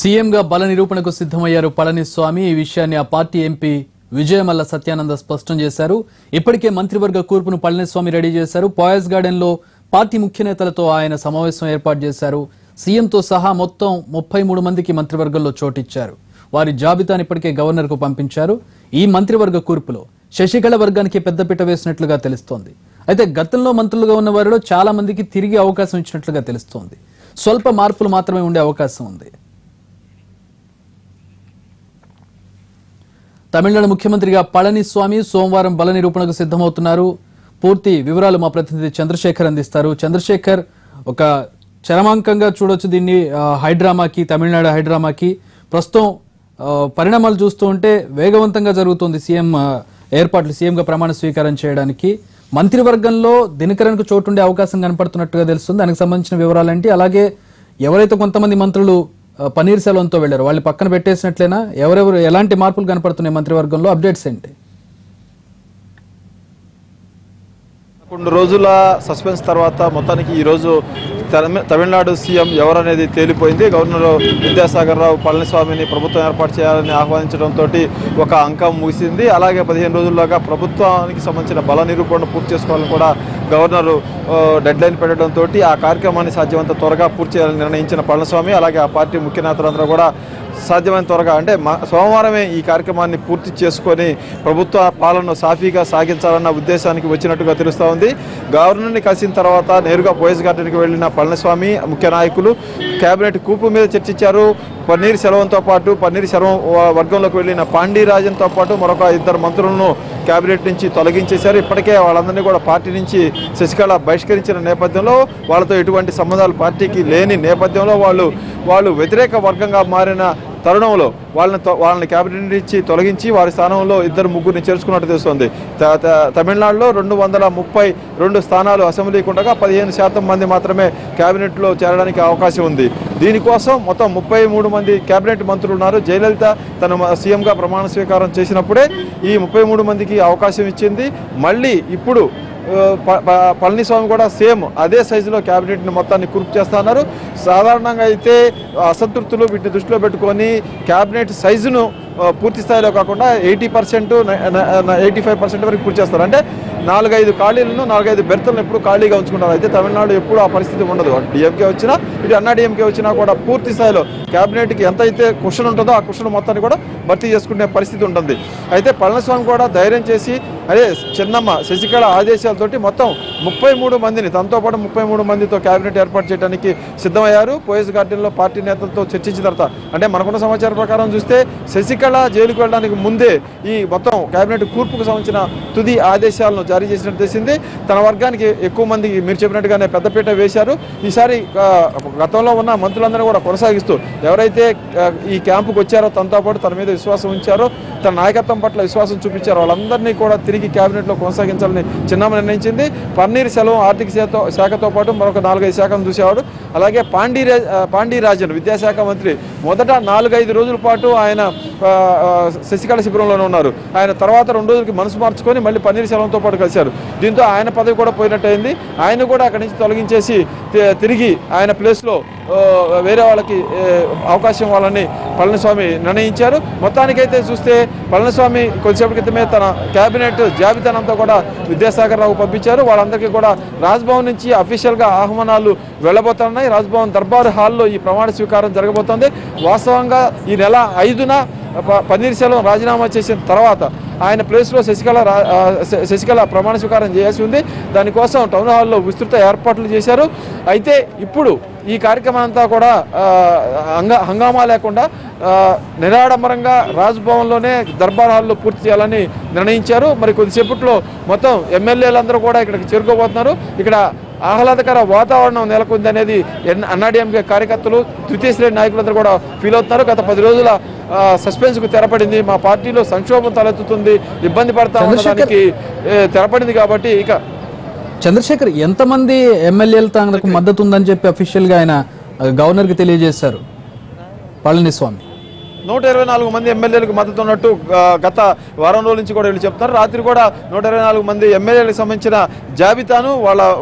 సీఎంగా బల నిరూపణకు సిద్ధమయ్యారు పళనిస్వామి. ఈ విషయాన్ని ఆ పార్టీ ఎంపీ విజయమల్ల సత్యానంద స్పష్టం చేశారు. ఇప్పటికే మంత్రివర్గ కూర్పును పళనిస్వామి రెడీ చేశారు. పాయస్ గార్డెన్ లో పార్టీ ముఖ్య నేతలతో ఆయన సమావేశం ఏర్పాటు చేశారు. సీఎంతో సహా మొత్తం 33 మందికి మంత్రివర్గంలో చోటిచ్చారు. వారి జాబితాను ఇప్పటికే గవర్నర్ కు పంపించారు. ఈ మంత్రివర్గ కూర్పులో శశికళ వర్గానికి పెద్దపీట వేసినట్లుగా తెలుస్తోంది. అయితే గతంలో మంత్రులుగా ఉన్న వారిలో చాలా మందికి తిరిగి అవకాశం ఇచ్చినట్లుగా తెలుస్తోంది. స్వల్ప మార్పులు మాత్రమే ఉండే అవకాశం ఉంది. తమిళనాడు ముఖ్యమంత్రిగా పళనిస్వామి సోమవారం బల నిరూపణకు సిద్ధమవుతున్నారు. పూర్తి వివరాలు మా ప్రతినిధి చంద్రశేఖర్ అందిస్తారు. చంద్రశేఖర్, ఒక చరమాంకంగా చూడొచ్చు దీన్ని హైడ్రామాకి, తమిళనాడు హైడ్రామాకి. ప్రస్తుతం పరిణామాలు చూస్తూ ఉంటే వేగవంతంగా జరుగుతుంది సీఎం ఏర్పాట్లు, సీఎంగా ప్రమాణ స్వీకారం చేయడానికి. మంత్రివర్గంలో దినకరన్కు చోటుండే అవకాశం కనపడుతున్నట్టుగా తెలుస్తుంది. దానికి సంబంధించిన వివరాలేంటి? అలాగే ఎవరైతే కొంతమంది మంత్రులు పన్నీర్ సెల్వంతో వెళ్లారు వాళ్ళు పక్కన పెట్టేసినట్లేనా? ఎవరెవరు ఎలాంటి మార్పులు కనపడుతున్నాయి మంత్రివర్గంలో? అప్డేట్స్ ఏంటి? కొన్ని రోజుల సస్పెన్స్ తర్వాత మొత్తానికి ఈరోజు తమిళనాడు సీఎం ఎవరనేది తేలిపోయింది. గవర్నర్ విద్యాసాగర్ రావు పళనిస్వామిని ప్రభుత్వం ఏర్పాటు చేయాలని ఆహ్వానించడంతో ఒక అంకం ముగిసింది. అలాగే 15 రోజుల్లోగా ప్రభుత్వానికి సంబంధించిన బల నిరూపణ పూర్తి చేసుకోవాలని కూడా గవర్నర్ డెడ్ లైన్ పెట్టడంతో ఆ కార్యక్రమాన్ని సాధ్యమంత త్వరగా పూర్తి చేయాలని నిర్ణయించిన పళనిస్వామి, అలాగే ఆ పార్టీ ముఖ్య నేతలందరూ కూడా సాధ్యమైన త్వరగా అంటే సోమవారమే ఈ కార్యక్రమాన్ని పూర్తి చేసుకొని ప్రభుత్వ పాలనను సాఫీగా సాగించాలన్న ఉద్దేశానికి వచ్చినట్టుగా తెలుస్తూ ఉంది. గవర్నర్ని కలిసిన తర్వాత నేరుగా పోయస్ గార్డెన్కి వెళ్లిన పళనిస్వామి ముఖ్య నాయకులు కేబినెట్ కూపు మీద చర్చించారు. పన్నీర్ సెల్వంతో పాటు పన్నీర్ సెల్వం వర్గంలోకి వెళ్లిన పాండీరాజన్తో పాటు మరొక 2 మంత్రులను కేబినెట్ నుంచి తొలగించేశారు. ఇప్పటికే వాళ్ళందరినీ కూడా పార్టీ నుంచి శశికళ బహిష్కరించిన నేపథ్యంలో వాళ్ళతో ఎటువంటి సంబంధాలు పార్టీకి లేని నేపథ్యంలో వాళ్ళు వ్యతిరేక వర్గంగా మారిన తరుణంలో వాళ్ళని కేబినెట్ నుంచి తొలగించి వారి స్థానంలో 2-3 చేర్చుకున్నట్టు తెలుస్తోంది. తమిళనాడులో 232 స్థానాలు అసెంబ్లీకి ఉండగా 15% మంది మాత్రమే కేబినెట్లో చేరడానికి అవకాశం ఉంది. దీనికోసం మొత్తం 33 మంది కేబినెట్ మంత్రులు ఉన్నారు. జయలలిత తన సీఎంగా ప్రమాణ స్వీకారం చేసినప్పుడే ఈ 33 మందికి అవకాశం ఇచ్చింది. మళ్ళీ ఇప్పుడు పళనిస్వామి కూడా సేమ్ అదే సైజులో క్యాబినెట్ని మొత్తాన్ని కుర్పు చేస్తా ఉన్నారు. సాధారణంగా అయితే అసంతృప్తులు వీటిని దృష్టిలో పెట్టుకొని క్యాబినెట్ సైజును పూర్తి స్థాయిలో కాకుండా 80%, 85% వరకు పూర్తి చేస్తారు. అంటే 4-5 ఖాళీలను 4-5 బెర్తలను ఎప్పుడు ఖాళీగా ఉంచుకుంటారు. అయితే తమిళనాడు ఎప్పుడు ఆ పరిస్థితి ఉండదు. డిఎంకే వచ్చినా ఇటు అన్నా డిఎంకే వచ్చినా కూడా పూర్తి స్థాయిలో క్యాబినెట్కి ఎంత అయితే క్వశ్చన్ ఉంటుందో ఆ క్వశ్చన్ మొత్తాన్ని కూడా భర్తీ చేసుకునే పరిస్థితి ఉంటుంది. అయితే పళనిస్వామి కూడా ధైర్యం చేసి అదే చిన్నమ్మ శశికళ ఆదేశాలతోటి మొత్తం 33 మందిని తనతో పాటు 33 మందితో క్యాబినెట్ ఏర్పాటు చేయడానికి సిద్ధమయ్యారు. పోయస్ గార్డెన్లో పార్టీ నేతలతో చర్చించిన తర్వాత అంటే మనకున్న సమాచారం ప్రకారం చూస్తే శశికళ జైలుకు వెళ్ళడానికి ముందే ఈ మొత్తం క్యాబినెట్ కూర్పుకు సంబంధించిన తుది ఆదేశాలను జారీ చేసినట్టు తెలిసింది. తన వర్గానికి ఎక్కువ మందికి మీరు చెప్పినట్టుగానే పెద్దపీట వేశారు. ఈసారి గతంలో ఉన్న మంత్రులందరూ కూడా కొనసాగిస్తూ ఎవరైతే ఈ క్యాంపుకు వచ్చారో తనతో పాటు తన మీద విశ్వాసం ఉంచారో, తన నాయకత్వం పట్ల విశ్వాసం చూపించారో వాళ్ళందరినీ కూడా తిరిగి క్యాబినెట్లో కొనసాగించాలని చిన్నమ్మ నిర్ణయించింది. పన్నీర్ సెల్వం ఆర్థిక శాఖతో పాటు మరొక 4-5 శాఖలను చూసేవాడు. అలాగే పాండీరాజన్ విద్యాశాఖ మంత్రి మొదట 4-5 రోజుల పాటు ఆయన శశికళ శిబిరంలోనే ఉన్నారు. ఆయన తర్వాత 2 రోజులకి మనసు మార్చుకొని మళ్ళీ పన్నీర్ సెల్వంతో పాటు కలిశారు. దీంతో ఆయన పదవి కూడా పోయినట్టయింది. ఆయన కూడా అక్కడి నుంచి తొలగించేసి తిరిగి ఆయన ప్లేస్లో వేరే వాళ్ళకి అవకాశం ఇవ్వాలని పళనిస్వామి నిర్ణయించారు. మొత్తానికైతే చూస్తే పళనిస్వామి కొద్దిసేపటి క్రితమే తన కేబినెట్ జాబితానంతా కూడా విద్యాసాగర్ రావు పంపించారు. వాళ్ళందరికీ కూడా రాజ్భవన్ నుంచి అఫీషియల్గా ఆహ్వానాలు వెళ్ళబోతున్నాయి. రాజ్భవన్ దర్బార్ హాల్లో ఈ ప్రమాణ స్వీకారం జరగబోతోంది. వాస్తవంగా ఈ నెల 5న పన్నీర్ సెల్వం రాజీనామా చేసిన తర్వాత ఆయన ప్లేస్లో శశికళ ప్రమాణ స్వీకారం చేయాల్సి ఉంది. దానికోసం టౌన్ హాల్లో విస్తృత ఏర్పాట్లు చేశారు. అయితే ఇప్పుడు ఈ కార్యక్రమం అంతా కూడా హంగామా లేకుండా నిరాడంబరంగా రాజ్భవన్లోనే దర్బార్ హాల్లో పూర్తి చేయాలని నిర్ణయించారు. మరి కొద్దిసేపట్లో మొత్తం ఎమ్మెల్యేలందరూ కూడా ఇక్కడికి చేరుకోబోతున్నారు. ఇక్కడ ఆహ్లాదకర వాతావరణం నెలకొంది అనేది అన్నాడీఎంకే కార్యకర్తలు, తృతీయ శ్రేణి నాయకులందరూ కూడా ఫీల్ అవుతున్నారు. గత 10 రోజుల సస్పెన్స్కు తెరపడింది. మా పార్టీలో సంక్షోభం తలెత్తుతుంది, ఇబ్బంది పడతా ఉండడానికి తెరపడింది. కాబట్టి ఇక చంద్రశేఖర్, ఎంతమంది ఎమ్మెల్యేలు తనకు మద్దతు ఉందని చెప్పి అఫీషియల్ గా ఆయన గవర్నర్ కి తెలియజేశారు పళనిస్వామి? 124 మంది ఎమ్మెల్యేలకు మద్దతు ఉన్నట్టు గత వారం రోజుల నుంచి కూడా వీళ్ళు చెప్తున్నారు. రాత్రి కూడా 124 మంది ఎమ్మెల్యేలకు సంబంధించిన జాబితాను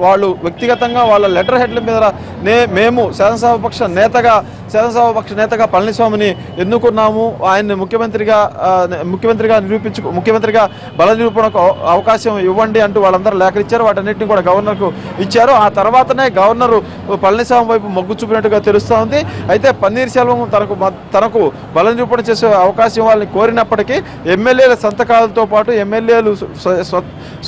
వాళ్ళు వ్యక్తిగతంగా వాళ్ళ లెటర్ హెడ్ల మీద మేము శాసనసభాపక్ష నేతగా పళనిస్వామిని ఎన్నుకున్నాము, ఆయన్ని ముఖ్యమంత్రిగా బల నిరూపణకు అవకాశం ఇవ్వండి అంటూ వాళ్ళందరూ లేఖలు ఇచ్చారు. వాటన్నిటిని కూడా గవర్నర్కు ఇచ్చారు. ఆ తర్వాతనే గవర్నరు పళనిస్వామి వైపు మొగ్గు చూపినట్టుగా తెలుస్తూ ఉంది. అయితే పన్నీర్ సెల్వం తనకు బల నిరూపణ చేసే అవకాశం ఇవ్వాలని కోరినప్పటికీ ఎమ్మెల్యేల సంతకాలతో పాటు ఎమ్మెల్యేలు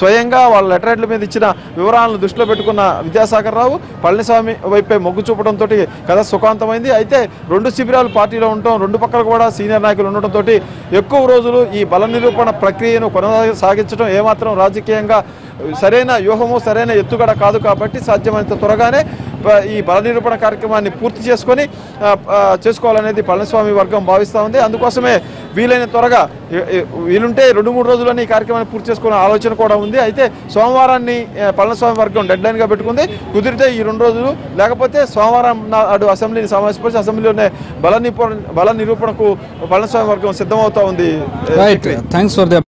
స్వయంగా వాళ్ళ లెటర్ హెడ్ల మీద ఇచ్చిన వివరాలను దృష్టిలో పెట్టుకున్న విద్యాసాగర్ రావు పళనిస్వామి వైపే మొగ్గు చూపడంతో కథ సుఖాంతమైంది. అయితే రెండు శిబిరాలు పార్టీలో ఉండటం, రెండు పక్కల కూడా సీనియర్ నాయకులు ఉండటంతో ఎక్కువ రోజులు ఈ బల నిరూపణ ప్రక్రియను కొనసాగించడం ఏమాత్రం రాజకీయంగా సరైన వ్యూహము, సరైన ఎత్తుగడ కాదు. కాబట్టి సాధ్యమైనంత త్వరగానే ఈ బల నిరూపణ కార్యక్రమాన్ని పూర్తి చేసుకోవాలనేది పళనిస్వామి వర్గం భావిస్తూ ఉంది. అందుకోసమే వీలైన త్వరగా వీలుంటే 2-3 రోజుల్లోనే ఈ కార్యక్రమాన్ని పూర్తి చేసుకునే ఆలోచన కూడా ఉంది. అయితే సోమవారాన్ని పళనిస్వామి వర్గం డెడ్ లైన్గా పెట్టుకుంది. కుదిరితే ఈ 2 రోజులు, లేకపోతే సోమవారం నాడు అసెంబ్లీని సమావేశపరిచి అసెంబ్లీలోనే బల నిరూపణకు పళనిస్వామి వర్గం సిద్ధమవుతా ఉంది. Thanks for the